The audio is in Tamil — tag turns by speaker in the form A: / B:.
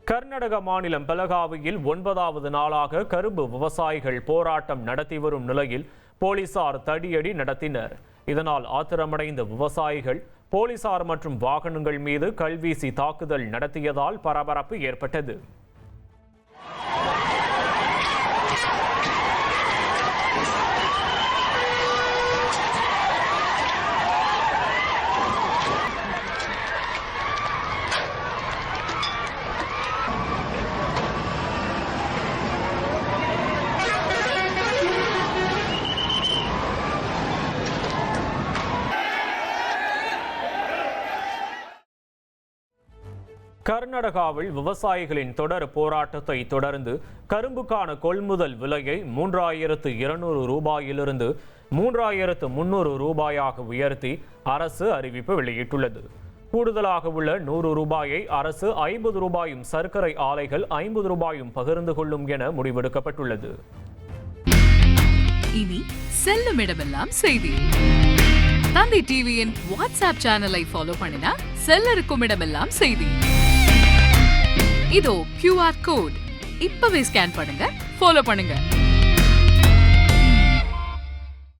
A: கர்நாடக மாநிலம் பெலகாவியில் 9வது நாளாக கரும்பு விவசாயிகள் போராட்டம் நடத்தி வரும் நிலையில் போலீசார் தடியடி நடத்தினர். இதனால் ஆத்திரமடைந்த விவசாயிகள் போலீசார் மற்றும் வாகனங்கள் மீது கல்வீசி தாக்குதல் நடத்தியதால் பரபரப்பு ஏற்பட்டது. கர்நாடகாவில் விவசாயிகளின் தொடர் போராட்டத்தை தொடர்ந்து கரும்புக்கான கொள்முதல் விலையை 3200 ரூபாயிலிருந்து 3300 ரூபாயாக உயர்த்தி அரசு அறிவிப்பு வெளியிட்டுள்ளது. கூடுதலாக உள்ள 100 ரூபாயை அரசு 50 ரூபாயும் சர்க்கரை ஆலைகள் 50 ரூபாயும் பகிர்ந்து கொள்ளும் என முடிவெடுக்கப்பட்டுள்ளது.
B: இனி செல்லும் இடமெல்லாம் செய்தி. தந்தை டிவியின் வாட்ஸ்அப் சேனலை ஃபாலோ பண்ணினா செல்ல இருக்கும் இடமெல்லாம் செய்தி. இதோ QR கோட் இப்பவே ஸ்கேன் பண்ணுங்க, ஃபாலோ பண்ணுங்க.